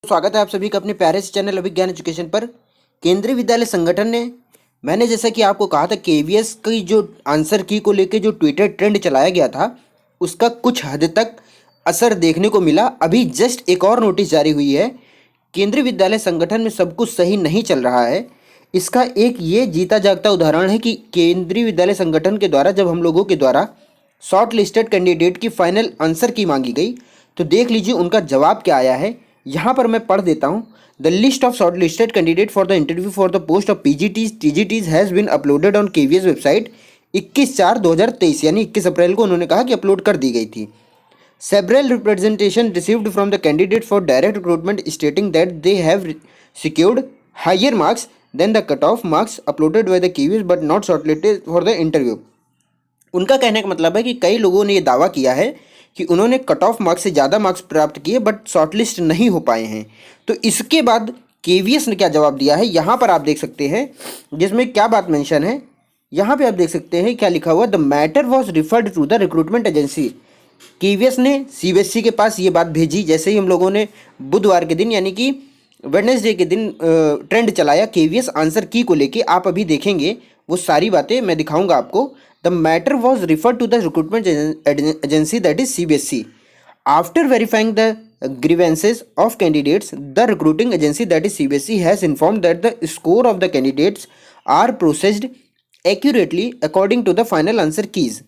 स्वागत है आप सभी का अपने प्यारे से चैनल अभिज्ञान एजुकेशन पर। केंद्रीय विद्यालय संगठन ने मैंने जैसा कि आपको कहा था केवीएस की जो आंसर की को लेके जो ट्विटर ट्रेंड चलाया गया था उसका कुछ हद तक असर देखने को मिला। अभी जस्ट एक और नोटिस जारी हुई है। केंद्रीय विद्यालय संगठन में सब कुछ सही नहीं चल रहा है। इसका एक ये जीता जागता उदाहरण है कि केंद्रीय विद्यालय संगठन के द्वारा जब हम लोगों के द्वारा शॉर्ट लिस्टेड कैंडिडेट की फाइनल आंसर की मांगी गई तो देख लीजिए उनका जवाब क्या आया है। यहाँ पर मैं पढ़ देता हूँ। The list of shortlisted candidate for the interview for the post of PGTs TGTs has been uploaded on KVS website 21/4/2023 यानी 21 अप्रैल को उन्होंने कहा कि अपलोड कर दी गई थी। Several representation received from the candidate for direct recruitment stating that they have secured higher marks than the cutoff marks uploaded by the KVS but not shortlisted for the interview। उनका कहने का मतलब है कि कई लोगों ने ये दावा किया है कि उन्होंने कट ऑफ मार्क्स से ज़्यादा मार्क्स प्राप्त किए बट शॉर्टलिस्ट नहीं हो पाए हैं। तो इसके बाद केवीएस ने क्या जवाब दिया है यहाँ पर आप देख सकते हैं, जिसमें क्या बात मेंशन है। यहाँ पे आप देख सकते हैं क्या लिखा हुआ, the matter was referred to the recruitment agency. KVS ने सीबीएसई के पास ये बात भेजी जैसे ही हम लोगों ने बुधवार के दिन यानी कि वेडनेसडे के दिन ट्रेंड चलाया केवीएस आंसर की को लेके। आप अभी देखेंगे वो सारी बातें मैं दिखाऊंगा आपको। The matter was referred to the recruitment agency, that is CBSE. After verifying the grievances of candidates, the recruiting agency, that is CBSE, has informed that the score of the candidates are processed accurately according to the final answer keys।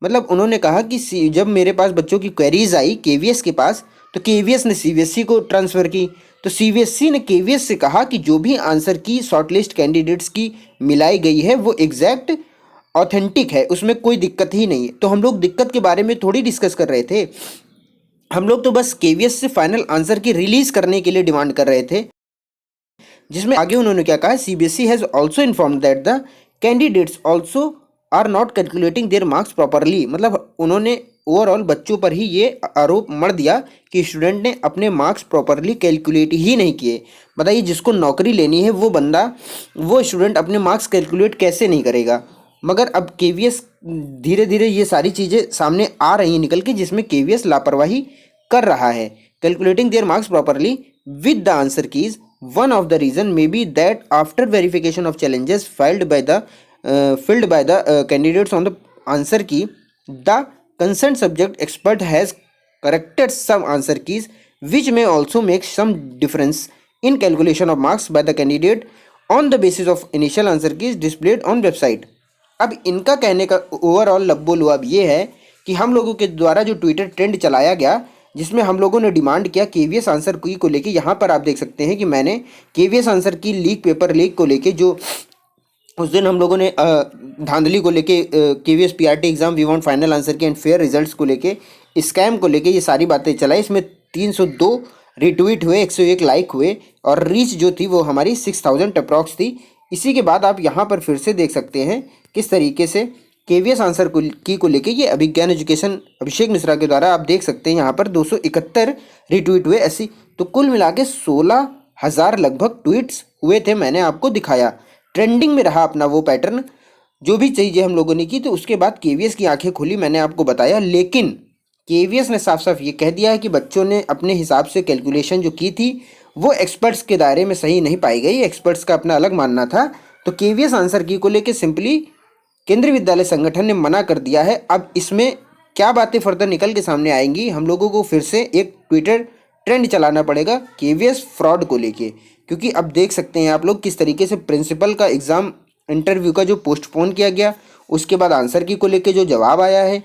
मतलब उन्होंने कहा कि जब मेरे पास बच्चों की queries आई KVS के पास तो केवीएस ने सीबीएसई को ट्रांसफ़र की। तो सीबीएसई ने केवीएस से कहा कि जो भी आंसर की शॉर्टलिस्ट कैंडिडेट्स की मिलाई गई है वो एग्जैक्ट ऑथेंटिक है, उसमें कोई दिक्कत ही नहीं है। तो हम लोग दिक्कत के बारे में थोड़ी डिस्कस कर रहे थे, हम लोग तो बस केवीएस से फाइनल आंसर की रिलीज करने के लिए डिमांड कर रहे थे। जिसमें आगे उन्होंने क्या कहा, CBSE has also informed that the candidates also are not calculating their marks properly. मतलब उन्होंने ओवरऑल बच्चों पर ही ये आरोप मढ़ दिया कि स्टूडेंट ने अपने मार्क्स प्रॉपरली कैलकुलेट ही नहीं किए। बताइए जिसको नौकरी लेनी है वो बंदा वो स्टूडेंट अपने मार्क्स कैलकुलेट कैसे नहीं करेगा। मगर अब केवीएस धीरे धीरे ये सारी चीज़ें सामने आ रही हैं निकल के, जिसमें केवीएस लापरवाही कर रहा है। Calculating their marks properly with the answer keys, one of the reason may be that after verification of challenges filled by the candidates on the answer key, the concerned subject expert has corrected some answer keys which may also make some difference in calculation of marks by the candidate on the basis of initial answer keys displayed on website। अब इनका कहने का overall लब्बो लुआब ये है कि हम लोगों के द्वारा जो ट्विटर ट्रेंड चलाया गया जिसमें हम लोगों ने डिमांड किया केवीएस आंसर की को लेके। यहाँ पर आप देख सकते हैं कि मैंने केवीएस आंसर की पेपर लीक को लेके जो उस दिन हम लोगों ने धांधली को लेके KVS PRT exam we want final answer key and fair results को लेके स्कैम को लेके ये सारी बातें चलाई। इसमें 302 रिट्वीट हुए, 101 लाइक हुए और रीच जो थी वो हमारी 6000 अप्रॉक्स थी। इसी के बाद आप यहाँ पर फिर से देख सकते हैं किस तरीके से केवीएस आंसर को लेके ये अभिज्ञान एजुकेशन अभिषेक मिश्रा के द्वारा आप देख सकते हैं यहाँ पर 271 रिट्वीट हुए ऐसी। तो कुल मिला के 16,000 लगभग ट्वीट्स हुए थे। मैंने आपको दिखाया ट्रेंडिंग में रहा अपना वो पैटर्न जो भी चीज़ें हम लोगों ने की। तो उसके बाद केवीएस की आंखें खुली, मैंने आपको बताया। लेकिन केवीएस ने साफ साफ ये कह दिया है कि बच्चों ने अपने हिसाब से कैलकुलेशन जो की थी वो एक्सपर्ट्स के दायरे में सही नहीं पाई गई। एक्सपर्ट्स का अपना अलग मानना था। तो केवीएस आंसर की को लेके सिंपली केंद्रीय विद्यालय संगठन ने मना कर दिया है। अब इसमें क्या बातें फर्दर निकल के सामने आएंगी, हम लोगों को फिर से एक ट्विटर ट्रेंड चलाना पड़ेगा केवीएस फ्रॉड को लेके। क्योंकि अब देख सकते हैं आप लोग किस तरीके से प्रिंसिपल का एग्ज़ाम इंटरव्यू का जो पोस्टपोन किया गया उसके बाद आंसर की को लेके जो जवाब आया है।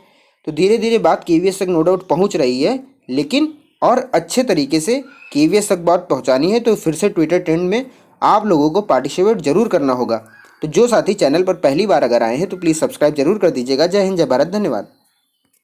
तो धीरे धीरे बात केवीएस तक नो डाउट पहुँच रही है, लेकिन और अच्छे तरीके से केवीएस तक बात पहुंचानी है तो फिर से ट्विटर ट्रेंड में आप लोगों को पार्टिसिपेट जरूर करना होगा। तो जो साथी चैनल पर पहली बार अगर आए हैं तो प्लीज़ सब्सक्राइब जरूर कर दीजिएगा। जय हिंद, जय भारत, धन्यवाद।